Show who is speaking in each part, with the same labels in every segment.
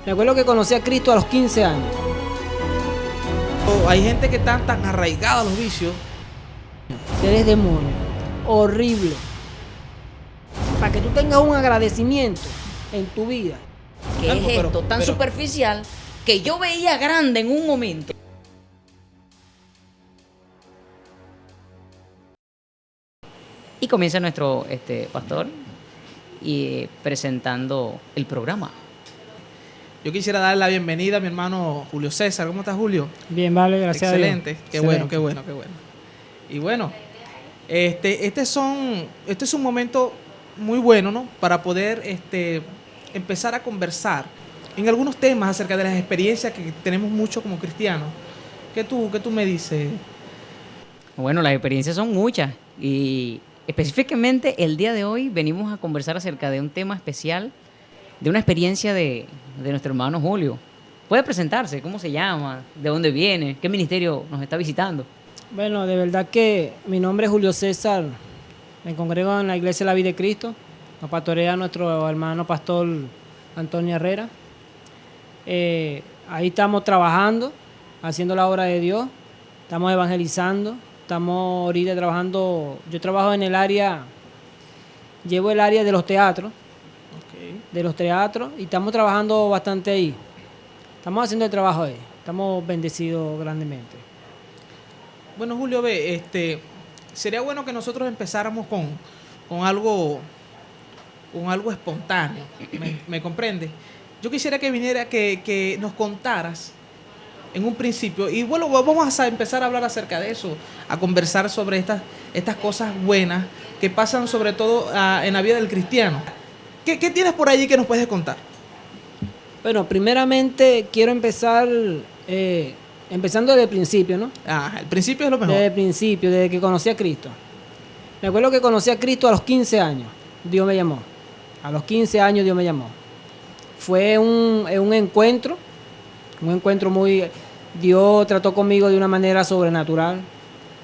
Speaker 1: Me acuerdo que conocí a Cristo a los 15 años.
Speaker 2: Hay gente que está tan arraigada a los vicios.
Speaker 1: Eres demonio. Horrible. Para que tú tengas un agradecimiento en tu vida.
Speaker 3: ¿Qué
Speaker 2: Algo,
Speaker 3: es
Speaker 2: pero-
Speaker 3: esto tan
Speaker 2: pero-
Speaker 3: superficial que yo veía grande en un momento? Y comienza nuestro pastor presentando el programa.
Speaker 2: Yo quisiera darle la bienvenida a mi hermano Julio César. ¿Cómo estás, Julio?
Speaker 1: Bien, vale, gracias a Dios.
Speaker 2: Excelente. Qué bueno, qué bueno, qué bueno. Y bueno, este es un momento muy bueno, ¿no? Para poder empezar a conversar en algunos temas acerca de las experiencias que tenemos mucho como cristianos. ¿Qué tú me dices?
Speaker 3: Bueno, las experiencias son muchas y específicamente el día de hoy venimos a conversar acerca de un tema especial, de una experiencia de nuestro hermano Julio. ¿Puede presentarse? ¿Cómo se llama? ¿De dónde viene? ¿Qué ministerio nos está visitando?
Speaker 1: Bueno, de verdad que mi nombre es Julio César. Me congrego en la Iglesia de la Vida de Cristo. Nos pastorea nuestro hermano pastor Antonio Herrera. Ahí estamos trabajando, haciendo la obra de Dios. Estamos evangelizando. Estamos ahorita trabajando. Yo trabajo en el área, llevo el área de los teatros. Y estamos trabajando bastante ahí. Estamos haciendo el trabajo ahí. Estamos bendecidos grandemente.
Speaker 2: Bueno, Julio, sería bueno que nosotros empezáramos con algo espontáneo. ¿Me comprende? Yo quisiera que viniera, que nos contaras en un principio, y bueno, vamos a empezar a hablar acerca de eso, a conversar sobre estas cosas buenas que pasan sobre todo en la vida del cristiano. ¿Qué tienes por allí que nos puedes contar?
Speaker 1: Bueno, primeramente quiero empezar empezando desde el principio, ¿no?
Speaker 2: El principio es lo mejor.
Speaker 1: Desde el principio, desde que conocí a Cristo. Me acuerdo que conocí a Cristo a los 15 años. Dios me llamó. A los 15 años Dios me llamó. Fue un encuentro muy... Dios trató conmigo de una manera sobrenatural.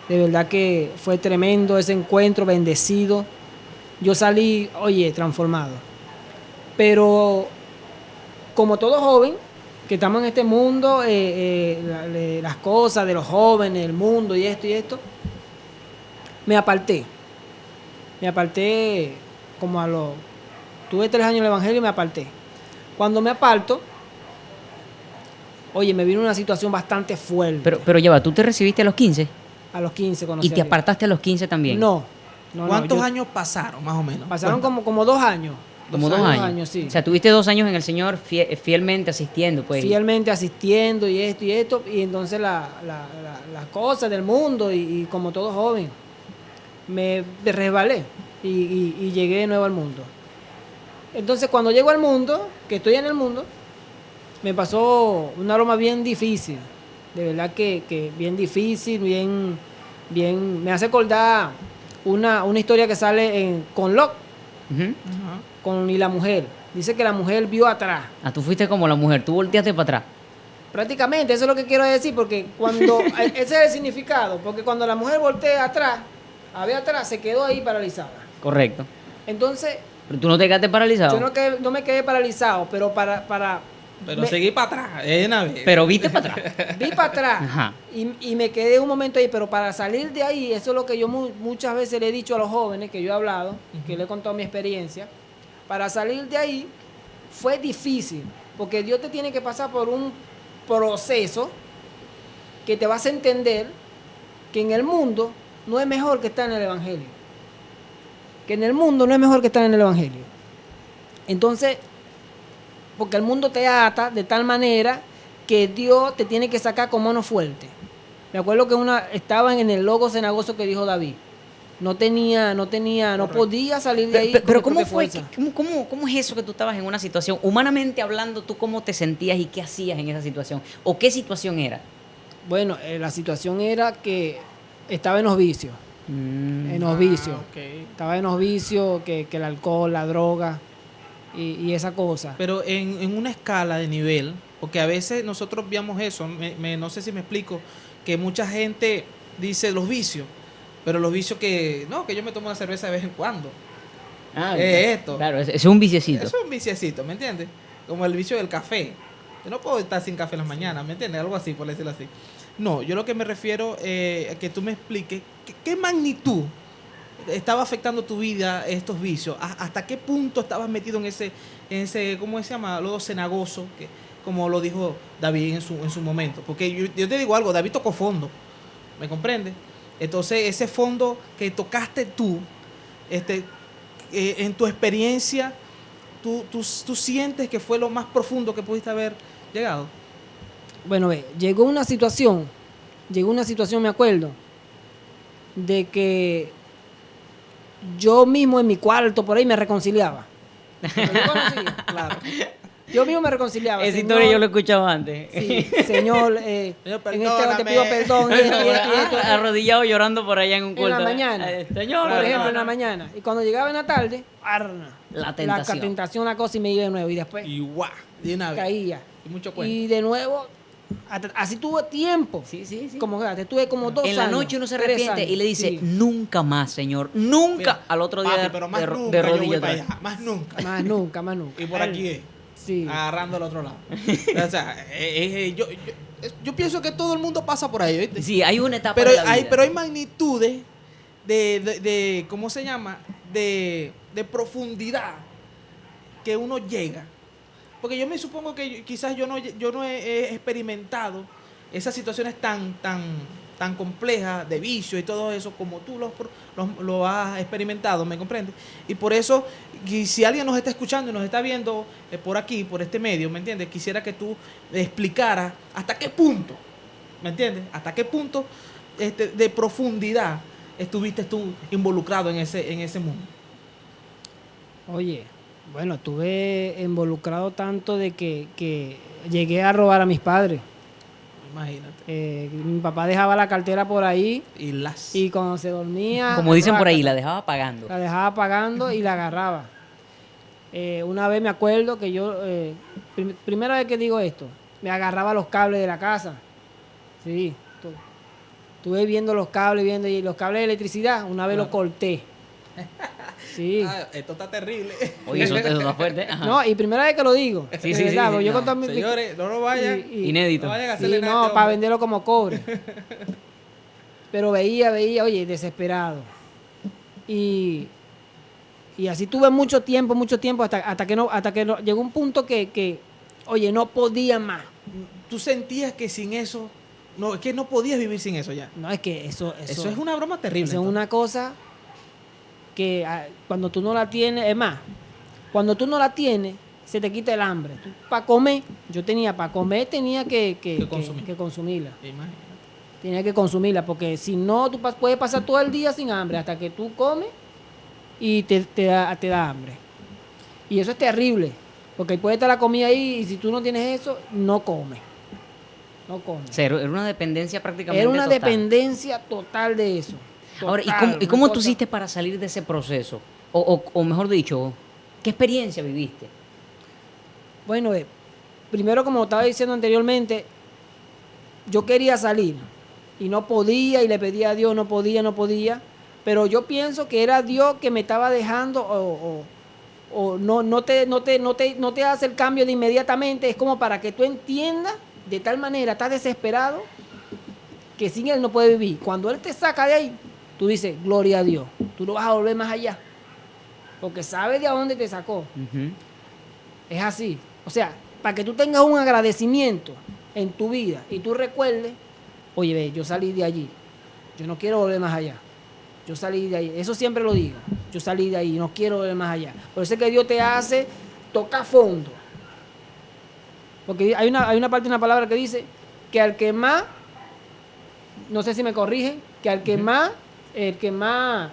Speaker 1: De verdad que fue tremendo ese encuentro, bendecido. Yo salí, transformado. Pero como todo joven, que estamos en este mundo, las cosas de los jóvenes, el mundo y esto, me aparté como tuve 3 años en el Evangelio y me aparté. Cuando me aparto, me vino una situación bastante fuerte.
Speaker 3: Pero lleva, ¿tú te recibiste a los 15?
Speaker 1: A los 15 conocí
Speaker 3: ¿Y te
Speaker 1: a Dios.
Speaker 3: apartaste a los 15 también?
Speaker 1: No.
Speaker 2: ¿Cuántos años pasaron, más o menos?
Speaker 1: Pasaron como 2 años.
Speaker 3: Como 2 años.
Speaker 1: Sí.
Speaker 3: O sea, tuviste 2 años en el Señor fielmente asistiendo, pues.
Speaker 1: Fielmente asistiendo y esto, y entonces las cosas del mundo y como todo joven, me resbalé y llegué de nuevo al mundo. Entonces cuando llego al mundo, que estoy en el mundo, me pasó un aroma bien difícil, de verdad que bien difícil, bien, me hace acordar una historia que sale con Lot,
Speaker 3: Ujú.
Speaker 2: Ajá.
Speaker 1: con y la mujer. Dice que la mujer vio atrás.
Speaker 3: Ah, tú fuiste como la mujer, tú volteaste para atrás.
Speaker 1: Prácticamente, eso es lo que quiero decir, porque cuando, ese es el significado, porque cuando la mujer voltea atrás, a ver atrás, se quedó ahí paralizada.
Speaker 3: Correcto.
Speaker 1: Entonces,
Speaker 3: Pero tú no te quedaste paralizado.
Speaker 1: yo no me quedé paralizado, pero
Speaker 2: Pero seguí para atrás, una vez.
Speaker 3: Pero viste para atrás.
Speaker 1: vi para atrás
Speaker 3: Ajá.
Speaker 1: y me quedé un momento ahí, pero para salir de ahí, eso es lo que yo muchas veces le he dicho a los jóvenes, que yo he hablado, que le he contado mi experiencia, para salir de ahí fue difícil, porque Dios te tiene que pasar por un proceso que te vas a entender que en el mundo no es mejor que estar en el Evangelio. Que en el mundo no es mejor que estar en el Evangelio. Entonces, porque el mundo te ata de tal manera que Dios te tiene que sacar con mano fuerte. Me acuerdo que estaba en el logo cenagoso que dijo David. No podía salir de ahí.
Speaker 3: Pero
Speaker 1: con mi
Speaker 3: ¿cómo fue?
Speaker 1: propia fuerza.
Speaker 3: ¿Cómo es eso que tú estabas en una situación? Humanamente hablando, ¿tú cómo te sentías y qué hacías en esa situación? ¿O qué situación era?
Speaker 1: Bueno, la situación era que estaba en los vicios. En los vicios.
Speaker 2: Okay.
Speaker 1: Estaba en los vicios, que el alcohol, la droga y esa cosa.
Speaker 2: Pero en una escala de nivel, porque a veces nosotros veamos eso, no sé si me explico, que mucha gente dice los vicios, pero los vicios que yo me tomo una cerveza de vez en cuando.
Speaker 3: Ah,
Speaker 2: ¿Qué es esto?
Speaker 3: Claro, es un viciecito.
Speaker 2: Eso es un viciecito, ¿me entiendes? Como el vicio del café. Yo no puedo estar sin café en las mañanas, ¿me entiendes? Algo así, por decirlo así. No, yo lo que me refiero a que tú me expliques qué magnitud estaba afectando tu vida estos vicios. ¿Hasta qué punto estabas metido en ese ¿cómo se llama? Lodo cenagoso, que, como lo dijo David en su momento. Porque yo te digo algo, David tocó fondo, ¿me comprendes? Entonces, ese fondo que tocaste tú, en tu experiencia, tú sientes que fue lo más profundo que pudiste haber llegado.
Speaker 1: Bueno, ve, llegó una situación, me acuerdo, de que yo mismo en mi cuarto por ahí me reconciliaba.
Speaker 2: Claro.
Speaker 1: Yo mismo me reconciliaba.
Speaker 3: Esa
Speaker 1: Señor,
Speaker 3: historia yo lo he escuchado antes.
Speaker 1: Sí, Señor,
Speaker 2: Señor,
Speaker 1: en este
Speaker 2: perdóname.
Speaker 1: te pido perdón. Y esto.
Speaker 3: Arrodillado llorando por allá en un
Speaker 1: En
Speaker 3: culto.
Speaker 1: la mañana.
Speaker 3: Señor,
Speaker 1: Por ejemplo, en la
Speaker 3: perdona.
Speaker 1: mañana. Y cuando llegaba en la tarde,
Speaker 3: La tentación.
Speaker 1: La tentación, la cosa, y me iba de nuevo. Y después
Speaker 2: Y guau, de una vez.
Speaker 1: caía.
Speaker 2: Y mucho cuento.
Speaker 1: Y de nuevo, así tuve tiempo.
Speaker 3: Sí, sí, sí.
Speaker 1: Como que tuve como 2 años.
Speaker 3: En la noche uno se
Speaker 1: 3
Speaker 3: arrepiente
Speaker 1: años,
Speaker 3: y le dice,
Speaker 1: sí.
Speaker 3: nunca más, Señor. Nunca.
Speaker 2: Mira,
Speaker 3: Al otro día
Speaker 2: papi, pero más nunca
Speaker 3: de
Speaker 2: yo voy
Speaker 3: rodillas.
Speaker 2: para
Speaker 3: otra vez.
Speaker 2: allá. Más nunca.
Speaker 1: Más nunca, más nunca.
Speaker 2: Y por aquí es.
Speaker 1: Sí.
Speaker 2: Agarrando al otro lado. O sea, yo pienso que todo el mundo pasa por ahí, ¿viste?
Speaker 3: Sí, hay una etapa
Speaker 2: Pero
Speaker 3: de la vida.
Speaker 2: pero hay magnitudes de ¿cómo se llama? De profundidad que uno llega. Porque yo me supongo que quizás yo no he experimentado esas situaciones tan complejas de vicio y todo eso como tú lo has experimentado, ¿me comprendes? Y por eso, y si alguien nos está escuchando y nos está viendo por aquí, por este medio, ¿me entiendes? Quisiera que tú explicaras hasta qué punto, ¿me entiendes? Hasta qué punto de profundidad estuviste tú involucrado en ese mundo.
Speaker 1: Oye, bueno, estuve involucrado tanto de que llegué a robar a mis padres.
Speaker 2: Imagínate.
Speaker 1: Mi papá dejaba la cartera por ahí y cuando se dormía...
Speaker 3: Como dicen por ahí, la dejaba pagando.
Speaker 1: La dejaba pagando y la agarraba. Una vez me acuerdo que yo, primera vez que digo esto, me agarraba los cables de la casa. Sí, estuve viendo los cables, y los cables de electricidad, una vez los corté. Sí.
Speaker 2: Esto está terrible.
Speaker 3: Oye, eso está fuerte. Ajá.
Speaker 1: No, y primera vez que lo digo.
Speaker 3: Sí,
Speaker 1: de
Speaker 3: sí,
Speaker 1: verdad,
Speaker 3: sí,
Speaker 1: porque yo
Speaker 3: no.
Speaker 1: con todo mi-
Speaker 2: Señores, no lo vayan.
Speaker 3: Inédito.
Speaker 2: No vayan a
Speaker 1: Sí,
Speaker 2: hacerle nada a
Speaker 1: no,
Speaker 2: este
Speaker 1: para
Speaker 2: hombre.
Speaker 1: venderlo como cobre. Pero veía, oye, desesperado. Y así tuve mucho tiempo, hasta que no llegó un punto que, oye, no podía más.
Speaker 2: Tú sentías que sin eso, que no podías vivir sin eso ya.
Speaker 1: No, es que eso
Speaker 2: Eso es una broma terrible.
Speaker 1: eso es una cosa que cuando tú no la tienes, es más, cuando tú no la tienes, se te quita el hambre. Para comer, tenía que consumirla.
Speaker 2: Imagínate.
Speaker 1: Tenía que consumirla, porque si no, tú puedes pasar todo el día sin hambre hasta que tú comes y te da hambre. Y eso es terrible, porque puede estar la comida ahí y si tú no tienes eso, no comes. No comes.
Speaker 3: O sea, era una dependencia prácticamente
Speaker 1: Era una
Speaker 3: total.
Speaker 1: dependencia total de eso.
Speaker 3: Ahora,
Speaker 1: Total,
Speaker 3: ¿y cómo
Speaker 1: una
Speaker 3: tú
Speaker 1: cosa-
Speaker 3: hiciste para salir de ese proceso? O mejor dicho, ¿qué experiencia viviste?
Speaker 1: Bueno, primero, como estaba diciendo anteriormente, yo quería salir y no podía y le pedía a Dios, no podía, pero yo pienso que era Dios que me estaba dejando o no te hace el cambio de inmediatamente, es como para que tú entiendas de tal manera, estás desesperado que sin Él no puedes vivir. Cuando Él te saca de ahí, tú dices, gloria a Dios, tú no vas a volver más allá, porque sabes de a dónde te sacó.
Speaker 3: Ujú.
Speaker 1: Es así. O sea, para que tú tengas un agradecimiento en tu vida y tú recuerdes, oye, ve, yo salí de allí, yo no quiero volver más allá. Yo salí de ahí, eso siempre lo digo. Yo salí de ahí, no quiero volver más allá. Por eso es que Dios te hace tocar fondo. Porque hay una parte de una palabra que dice que al que más, no sé si me corrigen, que al que más, el que más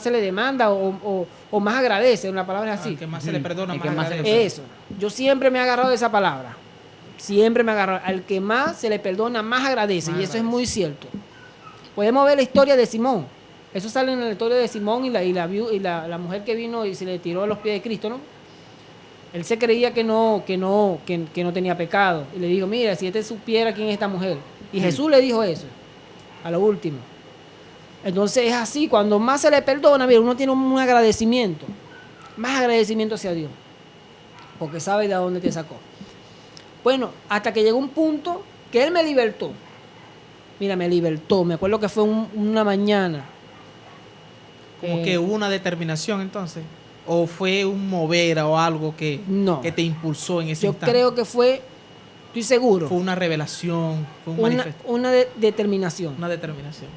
Speaker 1: se le demanda o más agradece, una palabra es así.
Speaker 2: Al que más se le perdona,
Speaker 3: El
Speaker 2: más
Speaker 3: que más se le
Speaker 2: agradece.
Speaker 1: Eso. Yo siempre me he agarrado de esa palabra. Siempre me he agarrado. Al que más se le perdona, más agradece.
Speaker 2: Más
Speaker 1: y eso es
Speaker 2: agradece.
Speaker 1: muy cierto. Podemos ver la historia de Simón. Eso sale en la historia de Simón y la mujer que vino y se le tiró a los pies de Cristo, ¿no? Él se creía que no tenía pecado. Y le dijo, mira, si este supiera quién es esta mujer. Y Jesús le dijo eso, a lo último. Entonces es así, cuando más se le perdona, mira, uno tiene un agradecimiento. Más agradecimiento hacia Dios. Porque sabe de dónde te sacó. Bueno, hasta que llegó un punto que él me libertó. Mira, me libertó. Me acuerdo que fue una mañana.
Speaker 2: Como que hubo una determinación entonces. ¿O fue un mover o algo
Speaker 1: No.
Speaker 2: que te impulsó en ese
Speaker 1: Yo
Speaker 2: instante?
Speaker 1: creo que estoy seguro,
Speaker 2: Fue una revelación, fue un manifiesto,
Speaker 1: una determinación.
Speaker 2: una determinación.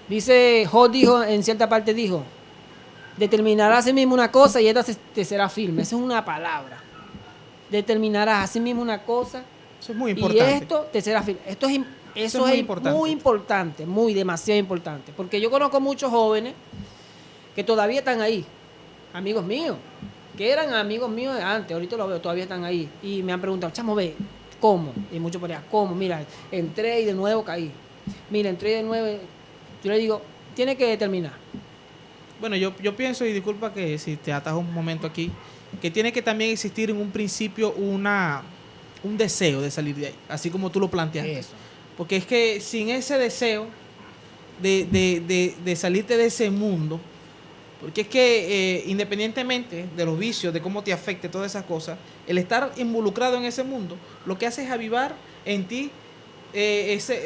Speaker 1: Dice, Job dijo, en cierta parte dijo, determinarás a sí mismo una cosa y esta te será firme. Esa es una palabra. Determinarás a sí mismo una cosa
Speaker 2: Eso es muy
Speaker 1: y
Speaker 2: importante.
Speaker 1: esto te será firme. Eso
Speaker 2: es
Speaker 1: es muy importante, demasiado importante. Porque yo conozco muchos jóvenes que todavía están ahí, amigos míos, que eran amigos míos de antes, ahorita lo veo, todavía están ahí. Y me han preguntado, chamo, ve, ¿cómo? Y muchos por allá, ¿cómo? Mira, entré y de nuevo caí. Mira, entré y de nuevo. Yo le digo, tiene que determinar.
Speaker 2: Bueno, yo pienso, y disculpa que si te atajo un momento aquí, que tiene que también existir en un principio un deseo de salir de ahí, así como tú lo planteaste.
Speaker 1: Eso.
Speaker 2: Porque es que sin ese deseo de salirte de ese mundo, porque es que independientemente de los vicios, de cómo te afecte todas esas cosas, el estar involucrado en ese mundo, lo que hace es avivar en ti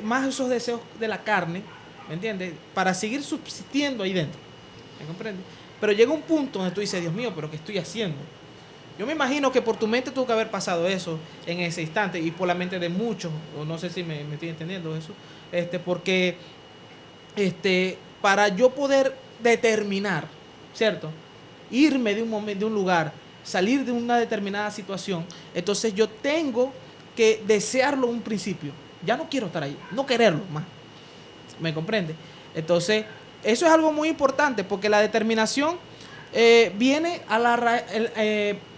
Speaker 2: más esos deseos de la carne, ¿me entiendes? Para seguir subsistiendo ahí dentro, ¿me comprendes? Pero llega un punto donde tú dices, Dios mío, ¿pero qué estoy haciendo? Yo me imagino que por tu mente tuvo que haber pasado eso en ese instante y por la mente de muchos, o no sé si me estoy entendiendo eso, porque para yo poder determinar, ¿cierto? Irme de un lugar, salir de una determinada situación, entonces yo tengo que desearlo en un principio. Ya no quiero estar ahí, no quererlo más. ¿Me comprende? Entonces, eso es algo muy importante porque la determinación viene a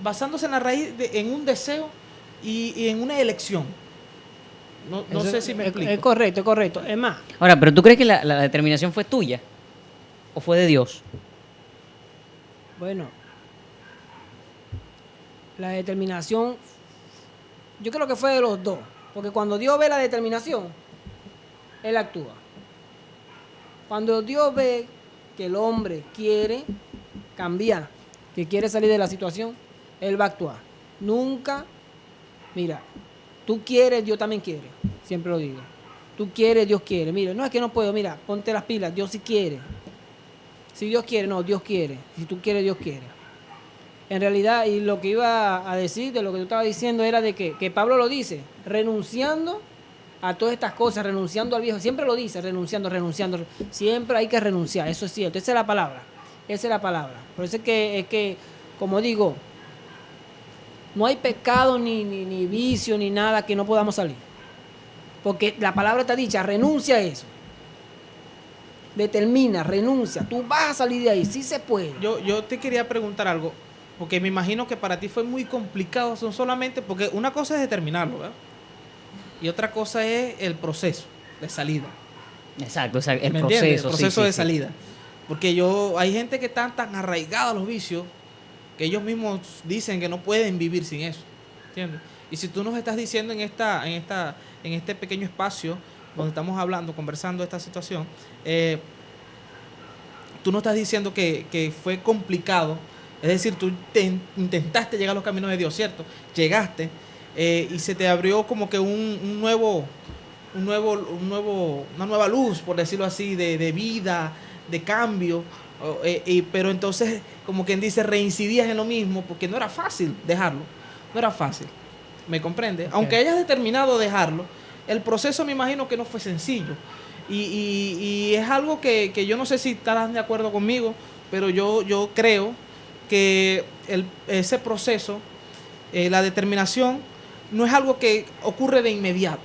Speaker 2: basándose en la raíz en un deseo y en una elección. No sé si me explico.
Speaker 1: Es correcto, es correcto. Es más,
Speaker 3: Ahora, ¿pero tú crees que la determinación fue tuya o fue de Dios?
Speaker 1: bueno, la determinación, yo creo que fue de los dos. Porque cuando Dios ve la determinación, Él actúa. Cuando Dios ve que el hombre quiere cambiar, que quiere salir de la situación, Él va a actuar. Nunca, mira, tú quieres, Dios también quiere. Siempre lo digo. Tú quieres, Dios quiere. Mira, no es que no puedo, mira, ponte las pilas, Dios sí quiere. Si Dios quiere, no, Dios quiere. Si tú quieres, Dios quiere. En realidad, y lo que iba a decir, de lo que tú estabas diciendo, era de que Pablo lo dice, renunciando a todas estas cosas, renunciando al viejo. Siempre lo dice, renunciando. Siempre hay que renunciar, eso es cierto. Esa es la palabra. Esa es la palabra. Por eso es que como digo, no hay pecado, ni vicio, ni nada que no podamos salir. Porque la palabra está dicha, renuncia a eso. Determina, renuncia. Tú vas a salir de ahí, sí se puede.
Speaker 2: Yo te quería preguntar algo, porque me imagino que para ti fue muy complicado, son solamente, porque una cosa es determinarlo, ¿verdad? Y otra cosa es el proceso de salida.
Speaker 3: Exacto, el
Speaker 2: ¿Me entiendes?
Speaker 3: proceso.
Speaker 2: El proceso
Speaker 3: sí,
Speaker 2: de
Speaker 3: sí.
Speaker 2: salida. Porque hay gente que están tan arraigados a los vicios que ellos mismos dicen que no pueden vivir sin eso. ¿Entiendes? Y si tú nos estás diciendo en este pequeño espacio donde estamos hablando, conversando esta situación, tú no estás diciendo que fue complicado. Es decir, tú intentaste llegar a los caminos de Dios, ¿cierto? Llegaste y se te abrió como que una nueva luz, por decirlo así, de vida, de cambio. Pero entonces, como quien dice, reincidías en lo mismo porque no era fácil dejarlo. No era fácil. ¿Me comprende? Okay. Aunque hayas determinado dejarlo, el proceso me imagino que no fue sencillo. Y es algo que yo no sé si estarás de acuerdo conmigo, pero yo creo que ese proceso, la determinación, no es algo que ocurre de inmediato.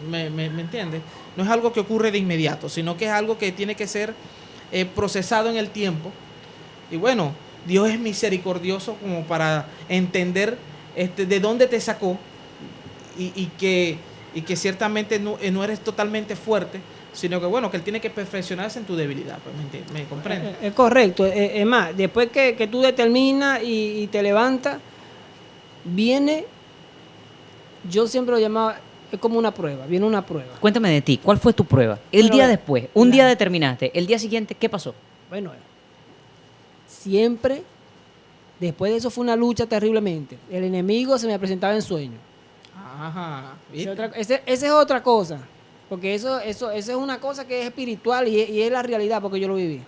Speaker 2: ¿Me entiendes? No es algo que ocurre de inmediato, sino que es algo que tiene que ser procesado en el tiempo. Y bueno, Dios es misericordioso como para entender de dónde te sacó y que ciertamente no eres totalmente fuerte, sino que bueno, que Él tiene que perfeccionarse en tu debilidad. Pues, ¿me comprendes?
Speaker 1: Es correcto. Es más, después que tú determinas y te levantas, viene, yo siempre lo llamaba, es como una prueba, viene una prueba.
Speaker 3: Cuéntame de ti, ¿cuál fue tu prueba? El día después, un día determinaste, el día siguiente, ¿qué pasó?
Speaker 1: Bueno, siempre, después de eso fue una lucha terriblemente. El enemigo se me presentaba en sueños.
Speaker 2: Ajá.
Speaker 1: Esa es otra cosa. Porque eso es una cosa que es espiritual y es la realidad porque yo lo viví.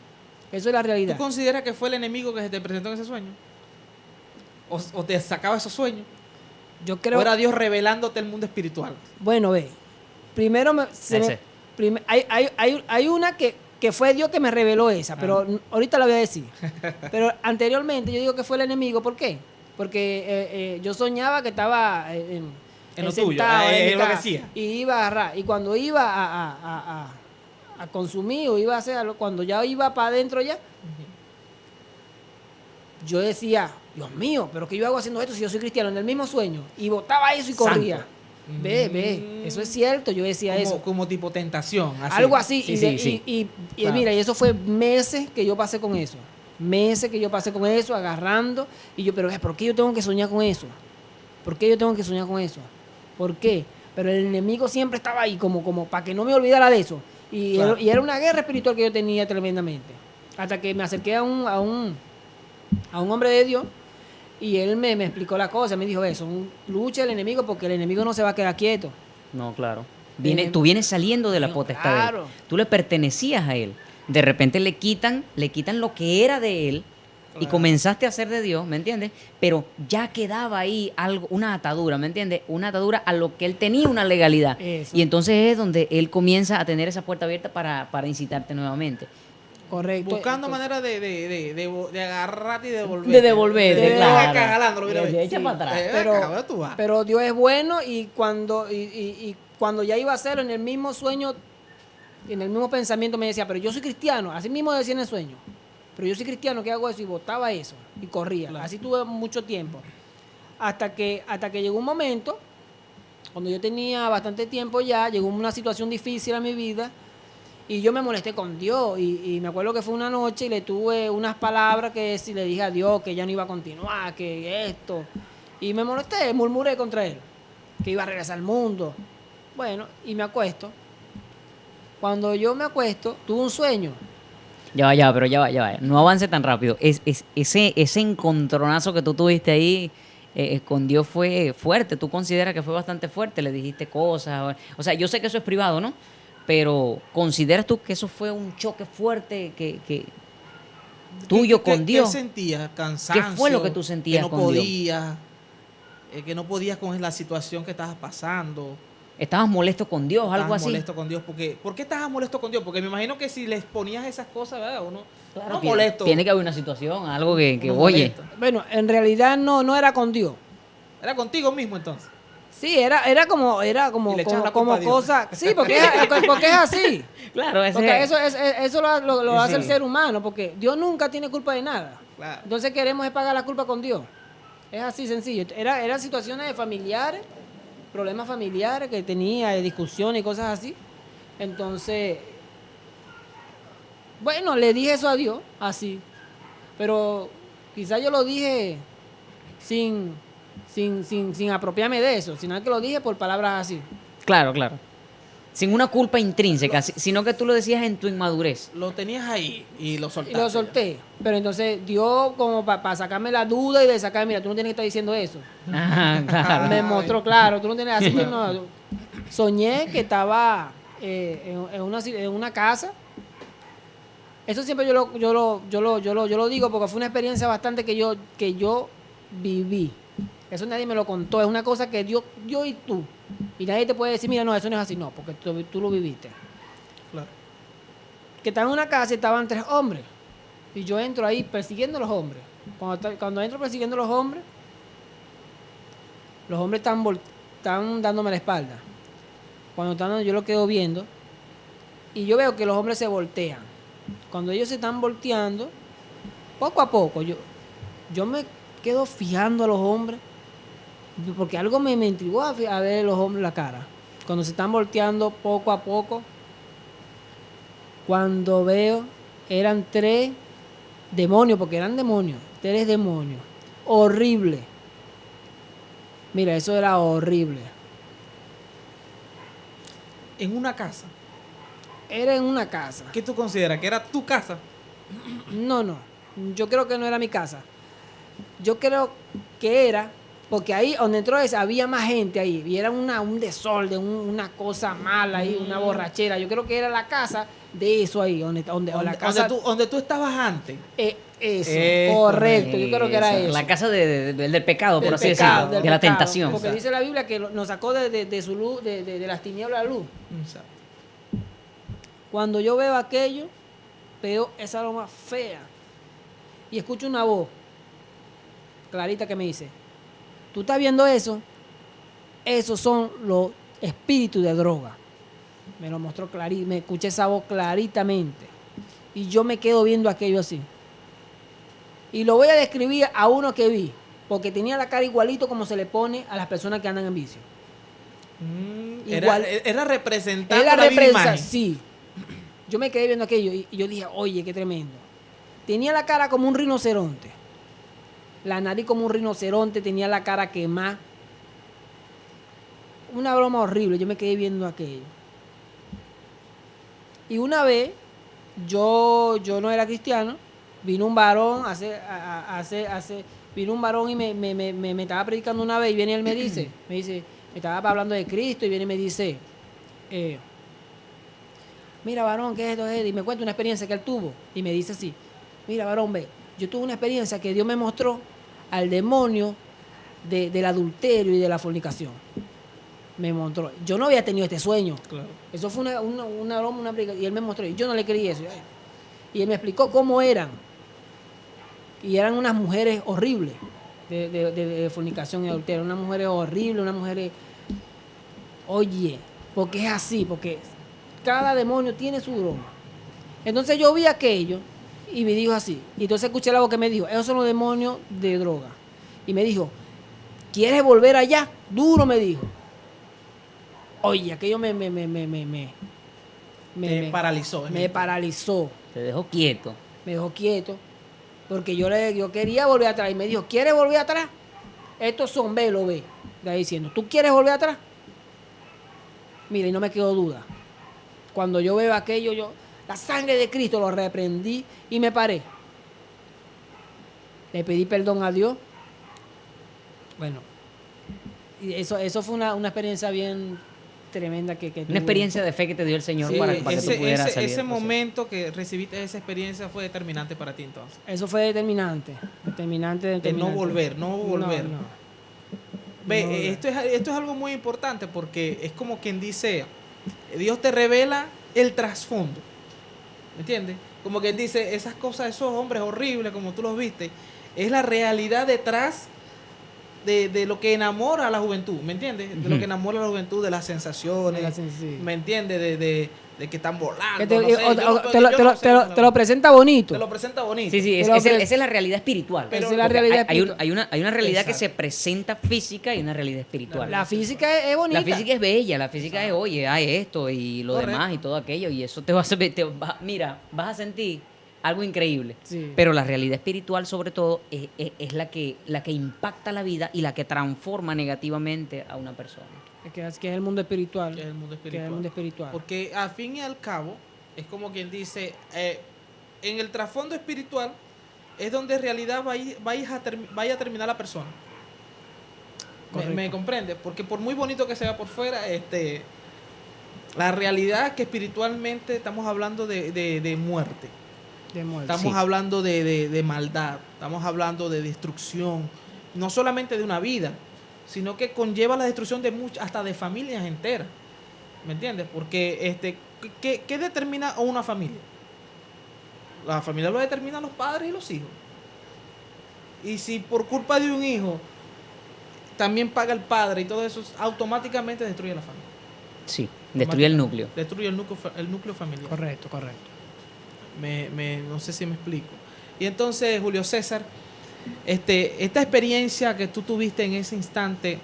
Speaker 1: Eso es la
Speaker 2: ¿Tú
Speaker 1: realidad.
Speaker 2: consideras que fue el enemigo que se te presentó en ese sueño? ¿O te sacaba esos sueños?
Speaker 1: Yo creo...
Speaker 2: ¿O era Dios revelándote el mundo espiritual?
Speaker 1: Bueno, ve. Primero hay una que fue Dios que me reveló esa, pero ahorita la voy a decir. Pero anteriormente yo digo que fue el enemigo. ¿Por qué? Porque yo soñaba que estaba
Speaker 2: En lo
Speaker 1: sentado
Speaker 2: tuyo,
Speaker 1: en mi
Speaker 2: es lo que
Speaker 1: casa,
Speaker 2: hacía.
Speaker 1: y iba a agarrar. Y cuando iba a consumir o iba a hacer algo, cuando ya iba para adentro ya, yo decía, Dios mío, pero ¿qué yo hago haciendo esto si yo soy cristiano? En el mismo sueño. Y botaba eso y corría.
Speaker 2: Santo.
Speaker 1: Ve, eso es cierto, yo decía eso.
Speaker 2: Como tipo tentación.
Speaker 1: Algo así.
Speaker 3: Sí.
Speaker 1: Y
Speaker 2: Claro.
Speaker 1: mira, y eso fue meses que yo pasé con eso. Meses que yo pasé con eso, agarrando. Y yo, pero ¿por qué yo tengo que soñar con eso? ¿Por qué yo tengo que soñar con eso? ¿Por qué? Pero el enemigo siempre estaba ahí, como para que no me olvidara de eso.
Speaker 2: Claro.
Speaker 1: Y era una guerra espiritual que yo tenía tremendamente. Hasta que me acerqué a un hombre de Dios y él me explicó la cosa. Me dijo eso, lucha el enemigo porque el enemigo no se va a quedar quieto.
Speaker 3: No, claro.
Speaker 1: Bien.
Speaker 3: Tú vienes saliendo de la
Speaker 1: No,
Speaker 3: potestad de
Speaker 1: claro.
Speaker 3: él. Tú le pertenecías a él. De repente le quitan lo que era de él y
Speaker 2: Claro.
Speaker 3: comenzaste a ser de Dios, ¿me entiendes? Pero ya quedaba ahí algo, una atadura, ¿me entiendes? Una atadura a lo que él tenía una legalidad.
Speaker 1: Eso.
Speaker 3: Y entonces es donde él comienza a tener esa puerta abierta para incitarte nuevamente.
Speaker 1: Correcto.
Speaker 2: Buscando
Speaker 1: Entonces,
Speaker 2: manera de agarrarte y de devolverte.
Speaker 3: De devolverte,
Speaker 1: De-
Speaker 3: claro.
Speaker 2: Acá jalándolo, mira,
Speaker 3: De echa
Speaker 2: sí.
Speaker 3: para atrás.
Speaker 1: Pero Dios es bueno y cuando ya iba a hacerlo en el mismo sueño, en el mismo pensamiento me decía, pero yo soy cristiano, así mismo decía en el sueño, pero yo soy cristiano, ¿qué hago eso? Y botaba eso y corría.
Speaker 2: Claro.
Speaker 1: Así tuve mucho tiempo. Hasta que llegó un momento, cuando yo tenía bastante tiempo ya, llegó una situación difícil a mi vida y yo me molesté con Dios y me acuerdo que fue una noche y le tuve unas palabras que le dije a Dios que ya no iba a continuar, que esto. Y me molesté, murmuré contra él, que iba a regresar al mundo. Bueno, y me acuesto. Cuando yo me acuesto, tuve un sueño.
Speaker 3: Ya va, pero ya va. No avance tan rápido. Ese encontronazo que tú tuviste ahí con Dios fue fuerte. ¿Tú consideras que fue bastante fuerte? Le dijiste cosas. O sea, yo sé que eso es privado, ¿no? Pero ¿consideras tú que eso fue un choque fuerte que tuyo con Dios?
Speaker 2: ¿Qué sentías? ¿Cansancio?
Speaker 3: ¿Qué fue lo que tú sentías
Speaker 2: que no
Speaker 3: con Dios?
Speaker 2: podías, que no podías con la situación que estabas pasando.
Speaker 3: ¿Estabas molesto con Dios? Algo
Speaker 2: Estabas
Speaker 3: así.
Speaker 2: molesto con Dios. ¿Por qué estabas molesto con Dios? Porque me imagino que si les ponías esas cosas, ¿verdad? Uno
Speaker 3: Claro,
Speaker 2: no
Speaker 3: tiene-
Speaker 2: molesto.
Speaker 3: Tiene que haber una situación, algo que
Speaker 2: uno
Speaker 3: oye.
Speaker 2: molesto.
Speaker 1: Bueno, en realidad no era con Dios.
Speaker 2: Era contigo mismo entonces.
Speaker 1: Sí, era como
Speaker 2: Y le echan la culpa
Speaker 1: como
Speaker 2: a Dios.
Speaker 1: cosa. Sí, porque es así.
Speaker 3: Claro,
Speaker 1: Porque eso lo hace el
Speaker 3: Sí.
Speaker 1: ser humano, porque Dios nunca tiene culpa de nada.
Speaker 2: Claro.
Speaker 1: Entonces queremos es pagar la culpa con Dios. Es así sencillo. Eran situaciones de familiares, problemas familiares que tenía, de discusiones y cosas así. Entonces, bueno, le dije eso a Dios, así. Pero quizás yo lo dije sin apropiarme de eso, sino que lo dije por palabras así.
Speaker 3: Claro. Sin una culpa intrínseca, sino que tú lo decías en tu inmadurez.
Speaker 2: Lo tenías ahí y lo
Speaker 1: Y
Speaker 2: soltaste.
Speaker 1: lo solté. Pero entonces Dios, como para sacarme la duda y de sacar, mira, tú no tienes que estar diciendo eso.
Speaker 3: Ajá, claro.
Speaker 1: Me mostró claro, tú no tienes así mismo. Soñé que estaba en una casa. Eso siempre yo lo digo porque fue una experiencia bastante que yo viví. Eso nadie me lo contó, es una cosa que yo y tú. Y nadie te puede decir, mira, no, eso no es así, no, porque tú lo viviste.
Speaker 2: Claro.
Speaker 1: Que estaba en una casa y estaban 3 hombres. Y yo entro ahí persiguiendo a los hombres. Cuando entro persiguiendo a los hombres están dándome la espalda. Cuando están, yo lo quedo viendo y yo veo que los hombres se voltean. Cuando ellos se están volteando, poco a poco, yo me quedo fijando a los hombres porque algo me intrigó a ver los hombres la cara. Cuando se están volteando poco a poco, cuando veo, eran 3 demonios, porque eran demonios, 3 demonios. Horrible. Mira, eso era horrible.
Speaker 2: En una casa.
Speaker 1: Era en una casa.
Speaker 2: ¿Qué tú consideras? ¿Que era tu casa?
Speaker 1: No. Yo creo que no era mi casa. Yo creo que era Porque ahí donde entró ese, había más gente ahí. Y era un desorden, una cosa mala ahí, una borrachera. Yo creo que era la casa de eso ahí. O la casa,
Speaker 2: donde tú estabas antes.
Speaker 1: eso, correcto. Yo creo que era eso.
Speaker 3: La casa del pecado, por
Speaker 2: Del
Speaker 3: así
Speaker 2: pecado,
Speaker 3: decirlo,
Speaker 1: del
Speaker 3: de la
Speaker 1: pecado.
Speaker 3: tentación.
Speaker 1: Porque dice la Biblia que nos sacó de su luz, de las tinieblas a la luz.
Speaker 2: Exacto.
Speaker 1: Cuando yo veo aquello, veo esa aroma fea. Y escucho una voz clarita que me dice, ¿tú estás viendo eso? Esos son los espíritus de droga. Me lo mostró clarito, me escuché esa voz claritamente. Y yo me quedo viendo aquello así. Y lo voy a describir a uno que vi, porque tenía la cara igualito como se le pone a las personas que andan en vicio. Igual.
Speaker 2: Era representando
Speaker 1: Es la
Speaker 2: la misma
Speaker 1: representación,
Speaker 2: imagen.
Speaker 1: sí. Yo me quedé viendo aquello y yo dije, oye, qué tremendo. Tenía la cara como un rinoceronte. La nariz como un rinoceronte, tenía la cara quemada. Una broma horrible, yo me quedé viendo aquello. Y una vez, yo no era cristiano, vino un varón vino un varón y me estaba predicando una vez y viene y él me dice, me estaba hablando de Cristo y viene y me dice, mira varón, ¿qué es esto? Y me cuenta una experiencia que él tuvo y me dice así, mira varón, ve, yo tuve una experiencia que Dios me mostró al demonio del adulterio y de la fornicación. Me mostró. Yo no había tenido este sueño.
Speaker 2: Claro.
Speaker 1: Eso fue una broma, una predicación. Y él me mostró. Y yo no le creí eso. Y él me explicó cómo eran. Y eran unas mujeres horribles de fornicación y adulterio. Unas mujeres horribles, unas mujeres... Oye, porque es así, porque cada demonio tiene su broma. Entonces yo vi aquello y me dijo así. Y entonces escuché la voz que me dijo, esos son los demonios de droga. Y me dijo, ¿quieres volver allá? Duro, me dijo. Oye, aquello me
Speaker 2: paralizó.
Speaker 1: Me paralizó.
Speaker 3: Te dejó quieto.
Speaker 1: Me dejó quieto. Porque yo quería volver atrás. Y me dijo, ¿quieres volver atrás? Estos son, ve, lo ve. Le diciendo, ¿tú quieres volver atrás? Mira, y no me quedó duda. Cuando yo veo aquello, la sangre de Cristo lo reprendí y me paré. Le pedí perdón a Dios. Bueno, y eso fue una experiencia bien tremenda que
Speaker 3: Una experiencia de fe que te dio el Señor
Speaker 2: Sí,
Speaker 3: para que tú pudieras salir.
Speaker 2: ese
Speaker 3: del proceso.
Speaker 2: momento que recibiste esa experiencia fue determinante para ti entonces.
Speaker 1: Eso fue determinante.
Speaker 2: De no volver.
Speaker 1: No.
Speaker 2: Ve,
Speaker 1: No,
Speaker 2: esto es algo muy importante porque es como quien dice, Dios te revela el trasfondo. ¿Me entiendes? Como quien dice, esas cosas, esos hombres horribles como tú los viste, es la realidad detrás de lo que enamora a la juventud, ¿me entiendes? De lo que enamora a la juventud, de las sensaciones,
Speaker 1: Sí.
Speaker 2: ¿me entiendes? De que están volando.
Speaker 1: Que te,
Speaker 2: no sé, yo no-
Speaker 1: te lo-
Speaker 2: yo
Speaker 1: te
Speaker 2: no
Speaker 1: lo-
Speaker 2: sé
Speaker 1: te lo-
Speaker 2: cómo
Speaker 1: te lo presenta bonito.
Speaker 2: te lo presenta bonito.
Speaker 3: Sí, sí,
Speaker 1: Pero-
Speaker 3: esa es la realidad espiritual.
Speaker 2: Pero-
Speaker 1: Esa es la
Speaker 3: Porque
Speaker 1: realidad
Speaker 3: hay
Speaker 1: espiritual.
Speaker 3: una realidad que
Speaker 2: Exacto.
Speaker 3: se presenta física y una realidad espiritual.
Speaker 1: La física es bonita.
Speaker 3: La física es bella, la física es, oye, hay esto y lo
Speaker 2: Correcto.
Speaker 3: demás y todo aquello, y eso te va a hacer, mira, vas a sentir algo increíble.
Speaker 1: Sí.
Speaker 3: Pero la realidad espiritual, sobre todo, es la que impacta la vida y la que transforma negativamente a una persona.
Speaker 1: que es el mundo espiritual.
Speaker 2: Que es el mundo
Speaker 1: Que es
Speaker 2: espiritual.
Speaker 1: el mundo espiritual.
Speaker 2: Porque al fin y al cabo, es como quien dice, en el trasfondo espiritual es donde en realidad vaya a terminar la persona. ¿Me comprende? Porque por muy bonito que sea por fuera, la realidad es que espiritualmente estamos hablando de muerte.
Speaker 1: De muerte.
Speaker 2: Estamos
Speaker 3: Sí.
Speaker 2: hablando de maldad, estamos hablando de destrucción, no solamente de una vida, sino que conlleva la destrucción de hasta de familias enteras. ¿Me entiendes? Porque ¿qué determina a una familia? La familia lo determinan los padres y los hijos. Y si por culpa de un hijo también paga el padre y todo eso, automáticamente destruye la familia.
Speaker 3: Sí, destruye el núcleo.
Speaker 2: Destruye el núcleo familiar.
Speaker 1: Correcto.
Speaker 2: No sé si me explico. Y entonces, Julio César, esta experiencia que tú tuviste en ese instante,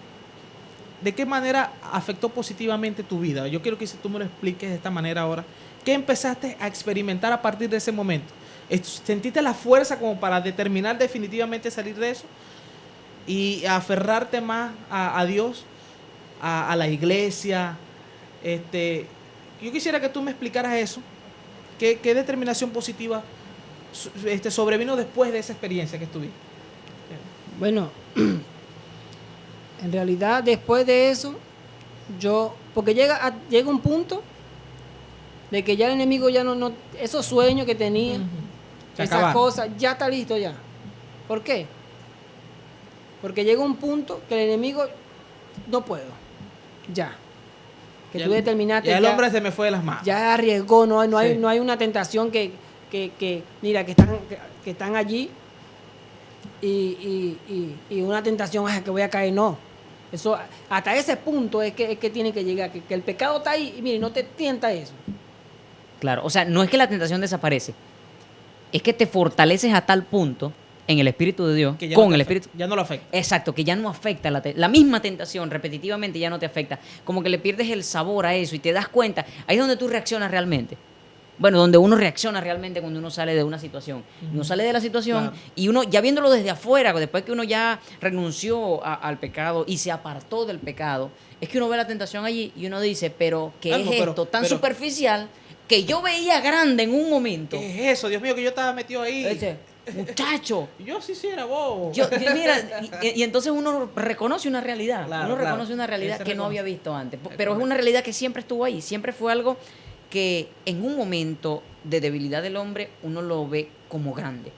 Speaker 2: ¿de qué manera afectó positivamente tu vida? Yo quiero que tú me lo expliques de esta manera ahora. ¿Qué empezaste a experimentar a partir de ese momento? ¿Sentiste la fuerza como para determinar definitivamente salir de eso? Y aferrarte más a Dios, a la iglesia. Yo quisiera que tú me explicaras eso. ¿Qué determinación positiva sobrevino después de esa experiencia que tuviste?
Speaker 1: Bueno, En realidad, después de eso, porque llega un punto de que ya el enemigo ya no esos sueños que tenía,
Speaker 2: Se
Speaker 1: esas
Speaker 2: acabaron.
Speaker 1: cosas, ya está listo ya. ¿Por qué? Porque llega un punto que el enemigo no puedo, ya. Que
Speaker 2: Ya
Speaker 1: tú determinaste
Speaker 2: ya el
Speaker 1: ya,
Speaker 2: hombre se me fue de las manos.
Speaker 1: ya arriesgó, no
Speaker 2: Sí.
Speaker 1: hay una tentación que mira, que están allí y una tentación que voy a caer, no. Eso, hasta ese punto es que tiene que llegar, que el pecado está ahí y mire, no te tienta eso.
Speaker 3: Claro, o sea, no es que la tentación desaparece, es que te fortaleces a tal punto en el Espíritu de Dios,
Speaker 2: Que ya
Speaker 3: con
Speaker 2: no te
Speaker 3: el
Speaker 2: afecta,
Speaker 3: Espíritu.
Speaker 2: ya no lo afecta.
Speaker 3: Exacto, que ya no afecta la misma tentación repetitivamente ya no te afecta. Como que le pierdes el sabor a eso y te das cuenta. Ahí es donde tú reaccionas realmente. Bueno, donde uno reacciona realmente cuando uno sale de una situación. Uno sale de la situación
Speaker 2: Claro.
Speaker 3: y uno, ya viéndolo desde afuera, después que uno ya renunció al pecado y se apartó del pecado, es que uno ve la tentación allí y uno dice, pero ¿qué
Speaker 2: Algo,
Speaker 3: es
Speaker 2: pero-
Speaker 3: esto tan
Speaker 2: pero-
Speaker 3: superficial que yo veía grande en un momento?
Speaker 2: ¿Qué es eso? Dios mío, que yo estaba metido ahí.
Speaker 3: Ese, muchacho,
Speaker 2: Y yo sí era bobo.
Speaker 3: mira, y entonces uno reconoce una realidad,
Speaker 2: Claro,
Speaker 3: uno
Speaker 2: claro.
Speaker 3: reconoce una realidad
Speaker 2: Ese
Speaker 3: que no
Speaker 2: reconoce.
Speaker 3: había visto antes,
Speaker 2: Es
Speaker 3: pero es
Speaker 2: correcto.
Speaker 3: una realidad que siempre estuvo ahí, siempre fue algo que en un momento de debilidad del hombre uno lo ve como grande,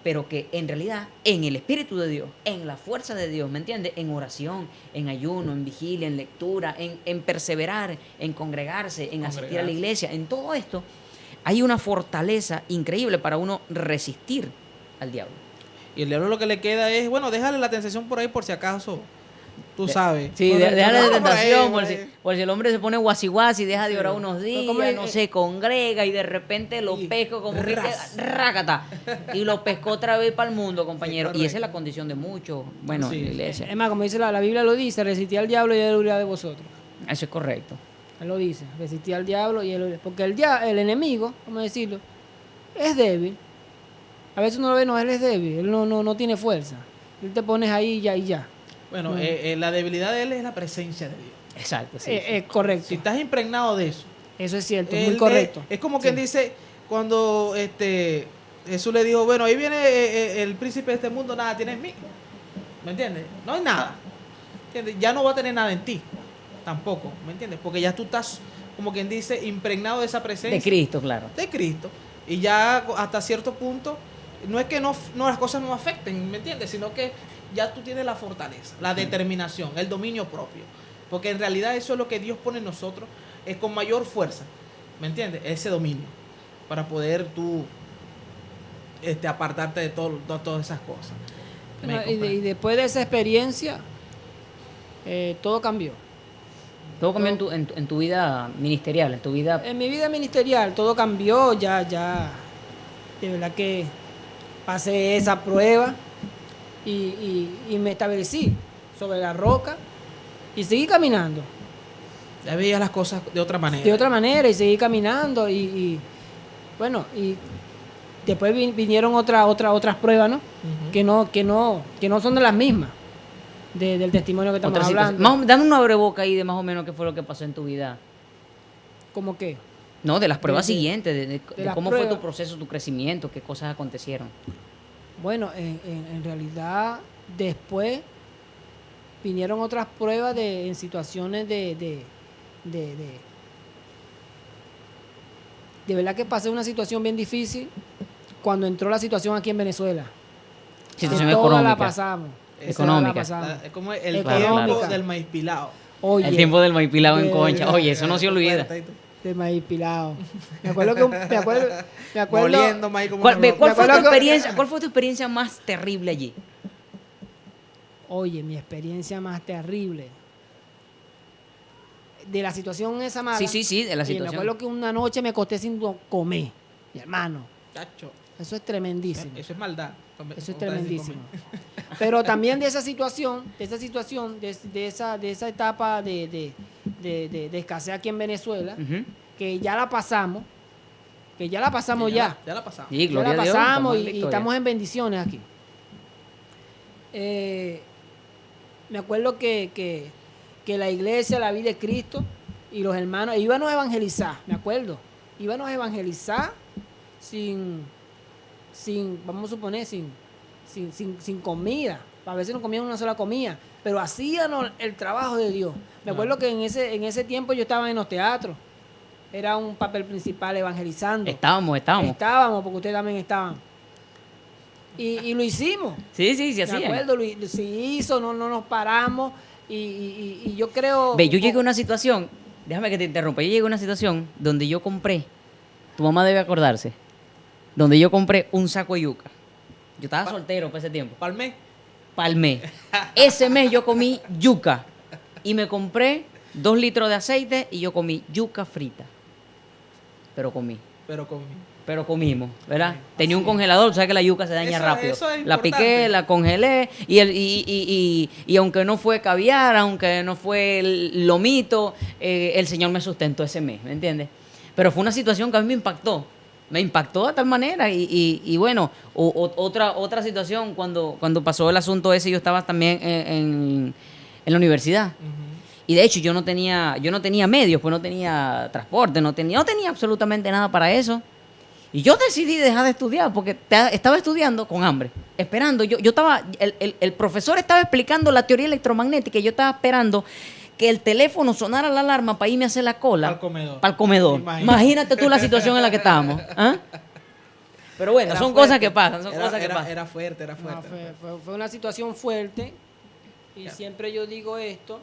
Speaker 3: pero que en realidad en el Espíritu de Dios, en la fuerza de Dios, ¿me entiendes? En oración, en ayuno, en vigilia, en lectura, en perseverar, en congregarse, en asistir a la iglesia, en todo esto, hay una fortaleza increíble para uno resistir al diablo.
Speaker 2: Y el diablo lo que le queda es, bueno, déjale la tentación por ahí por si acaso, tú sabes.
Speaker 3: Sí,
Speaker 1: Correcto.
Speaker 3: déjale de
Speaker 2: No, por ahí,
Speaker 3: tentación,
Speaker 2: por
Speaker 3: por si,
Speaker 2: ahí.
Speaker 3: por si el hombre se pone guasi deja de orar unos días,
Speaker 1: como
Speaker 3: no se congrega y de repente lo
Speaker 2: Y
Speaker 3: pesco como
Speaker 2: ras.
Speaker 3: que rácata. Y lo pescó otra vez para el mundo, compañero.
Speaker 2: Sí,
Speaker 3: y esa es
Speaker 2: correcto.
Speaker 3: la condición de muchos, bueno,
Speaker 2: Sí.
Speaker 3: en la iglesia.
Speaker 1: Es más, como dice la Biblia lo dice, resistí al diablo y él huirá de vosotros.
Speaker 3: Eso es correcto.
Speaker 1: Él lo dice, resistí al diablo y él huirá. Porque el enemigo, vamos a decirlo, es débil. A veces uno lo ve, no, él es débil, él no tiene fuerza. Él te pones ahí y ya.
Speaker 2: Bueno, la debilidad de él es la presencia de Dios.
Speaker 3: Exacto, sí.
Speaker 1: Es correcto.
Speaker 2: Si estás impregnado de eso.
Speaker 1: Eso es cierto,
Speaker 2: él
Speaker 1: muy correcto.
Speaker 2: Es como
Speaker 1: Sí.
Speaker 2: quien dice, cuando Jesús le dijo, bueno, ahí viene el príncipe de este mundo, nada tiene en mí. ¿Me entiendes? No hay nada. ¿Entiendes? Ya no va a tener nada en ti. Tampoco, ¿me entiendes? Porque ya tú estás, como quien dice, impregnado de esa presencia.
Speaker 3: De Cristo, claro.
Speaker 2: De Cristo. Y ya hasta cierto punto, no es que no las cosas no afecten, ¿me entiendes? Sino que ya tú tienes la fortaleza, la determinación, el dominio propio. Porque en realidad eso es lo que Dios pone en nosotros, es con mayor fuerza, ¿me entiendes? Ese dominio, para poder tú apartarte de todas esas cosas. ¿Me
Speaker 1: Bueno, y
Speaker 2: comprendes?
Speaker 1: después de esa experiencia, todo cambió.
Speaker 3: Todo cambió en tu vida ministerial, en tu vida.
Speaker 1: En mi vida ministerial todo cambió, ya, de verdad que pasé esa prueba y me establecí sobre la roca y seguí caminando
Speaker 2: Ya veías las cosas de otra manera.
Speaker 1: de otra manera y seguí caminando bueno, y después vinieron otras pruebas, ¿no?
Speaker 2: Ujú.
Speaker 1: que no son de las mismas del testimonio que estamos
Speaker 3: Otra situación.
Speaker 1: hablando.
Speaker 3: Dame una abreboca ahí de más o menos qué fue lo que pasó en tu vida.
Speaker 1: ¿Cómo qué?
Speaker 3: No, de las pruebas
Speaker 1: De-
Speaker 3: siguientes, de
Speaker 1: las
Speaker 3: cómo fue
Speaker 1: pruebas.
Speaker 3: tu proceso, tu crecimiento, qué cosas acontecieron.
Speaker 1: Bueno, en realidad después vinieron otras pruebas en situaciones de verdad que pasé una situación bien difícil cuando entró la situación aquí en Venezuela.
Speaker 3: Situación
Speaker 1: Que toda la
Speaker 3: económica.
Speaker 1: pasamos.
Speaker 2: Esa
Speaker 3: Económica.
Speaker 1: la pasamos.
Speaker 2: Es como el
Speaker 1: Económica.
Speaker 2: tiempo del maíz pilado.
Speaker 1: Oye,
Speaker 3: El tiempo del maíz pilado en
Speaker 1: de
Speaker 3: concha.
Speaker 1: verdad.
Speaker 3: Oye, eso no se olvida.
Speaker 1: de maíz pilado. Me acuerdo que me acuerdo
Speaker 2: Moliendo maíz como
Speaker 3: ¿Cuál,
Speaker 2: unos
Speaker 3: ve,
Speaker 2: locos.
Speaker 3: ¿cuál fue tu
Speaker 1: acuerdo que-
Speaker 3: experiencia, ¿Cuál fue tu experiencia más terrible allí?
Speaker 1: Oye, mi experiencia más terrible de la situación esa mala.
Speaker 3: Sí, de la
Speaker 1: Oye, me
Speaker 3: situación.
Speaker 1: acuerdo que una noche me acosté sin comer, mi hermano.
Speaker 2: Chacho,
Speaker 1: Eso es tremendísimo.
Speaker 2: eso es maldad.
Speaker 1: Eso es tremendísimo. Pero también de esa situación, de esa etapa de escasez aquí en Venezuela,
Speaker 3: Ujú.
Speaker 1: que ya la pasamos, ya.
Speaker 2: Ya la pasamos.
Speaker 3: Sí,
Speaker 1: Ya
Speaker 3: gloria
Speaker 1: la
Speaker 3: a Dios.
Speaker 1: pasamos
Speaker 3: estamos en
Speaker 1: y
Speaker 3: victoria.
Speaker 1: estamos en bendiciones aquí. Me acuerdo que la iglesia, la vida de Cristo y los hermanos, íbamos a evangelizar, me acuerdo. Íbamos a evangelizar sin vamos a suponer, sin comida. A veces no comían una sola comida, pero hacían el trabajo de Dios. Me acuerdo que en ese tiempo yo estaba en los teatros. Era un papel principal evangelizando.
Speaker 3: Estábamos.
Speaker 1: Estábamos, porque ustedes también estaban. Y lo hicimos.
Speaker 3: Sí,
Speaker 1: Me
Speaker 3: hacía.
Speaker 1: acuerdo, se hizo, no nos paramos. Y yo creo...
Speaker 3: Ve, yo llegué a una situación, déjame que te interrumpa, yo llegué a una situación donde yo compré, tu mamá debe acordarse, donde yo compré un saco de yuca. Yo estaba soltero para ese tiempo. Palmé. Ese mes yo comí yuca y me compré 2 litros de aceite y yo comí yuca frita. Pero comimos, ¿verdad? Tenía un congelador, sabes que la yuca se daña rápido.
Speaker 2: Eso es
Speaker 3: la piqué, la congelé y aunque no fue caviar, aunque no fue el lomito, el Señor me sustentó ese mes, ¿me entiendes? Pero fue una situación que a mí me impactó. Me impactó de tal manera y bueno, otra situación cuando pasó el asunto ese, yo estaba también en la universidad.
Speaker 2: Uh-huh.
Speaker 3: Y de hecho yo no tenía medios, pues no tenía transporte, no tenía absolutamente nada para eso. Y yo decidí dejar de estudiar porque estaba estudiando con hambre, esperando. Yo estaba, el profesor estaba explicando la teoría electromagnética y yo estaba esperando que el teléfono sonara la alarma para irme a hacer la cola.
Speaker 2: Para el comedor.
Speaker 3: Imagínate tú la situación en la que estábamos. ¿Ah? Pero bueno, son cosas que pasan,
Speaker 2: Era fuerte.
Speaker 1: No, fue una situación fuerte. Y
Speaker 2: Ya.
Speaker 1: siempre yo digo esto,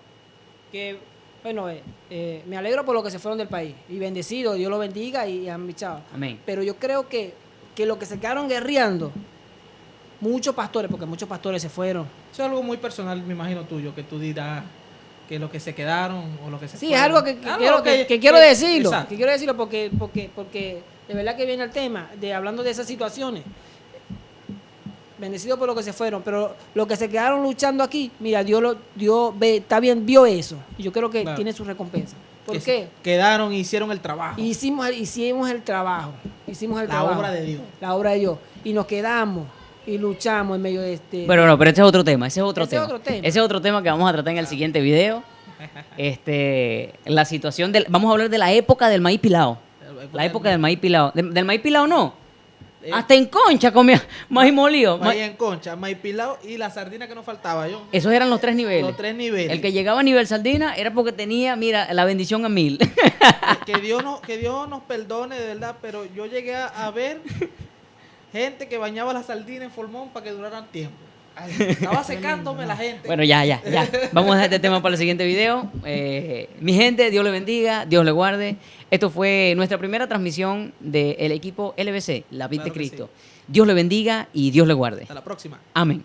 Speaker 1: que, bueno, me alegro por lo que se fueron del país. Y bendecido, Dios lo bendiga y han bichado.
Speaker 3: Amén.
Speaker 1: Pero yo creo que lo que se quedaron guerreando, muchos pastores, porque muchos pastores se fueron.
Speaker 2: Eso es algo muy personal, me imagino tuyo, que tú dirás que los que se quedaron o los que se
Speaker 1: Sí,
Speaker 2: fueron.
Speaker 1: es algo que quiero decirlo.
Speaker 2: Exacto.
Speaker 1: Que quiero decirlo porque de verdad que viene el tema, de hablando de esas situaciones. Bendecido por lo que se fueron, pero los que se quedaron luchando aquí, mira, Dios está bien, vio eso. Y yo creo que
Speaker 2: Claro.
Speaker 1: tiene su recompensa. ¿Por
Speaker 2: Que
Speaker 1: qué?
Speaker 2: quedaron y hicieron el trabajo.
Speaker 1: Hicimos el trabajo.
Speaker 2: La obra de Dios.
Speaker 1: La obra de Dios. Y nos quedamos y luchamos en medio de este...
Speaker 3: Pero ese es otro tema, ese es otro
Speaker 1: Ese es
Speaker 3: tema.
Speaker 1: otro tema.
Speaker 3: Ese es otro tema que vamos a tratar en el siguiente video. La situación vamos a hablar de la época del maíz pilado. La época del maíz pilado. Del maíz pilado no. Hasta en concha comía maíz molido.
Speaker 2: Maíz en concha, maíz pilado y la sardina que nos faltaba yo.
Speaker 3: Esos eran los 3 niveles.
Speaker 2: Los 3 niveles.
Speaker 3: El que llegaba a nivel sardina era porque tenía, mira, la bendición a 1000.
Speaker 2: que Dios nos perdone, de verdad, pero yo llegué a ver gente que bañaba la sardina en formón para que duraran tiempo. Ay, estaba secándome la gente.
Speaker 3: Bueno, ya. Vamos a dejar este tema para el siguiente video. Mi gente, Dios le bendiga, Dios le guarde. Esto fue nuestra primera transmisión del equipo LBC, La Vid de
Speaker 2: Claro que
Speaker 3: Cristo. Dios le bendiga y Dios le guarde.
Speaker 2: Hasta la próxima.
Speaker 3: Amén.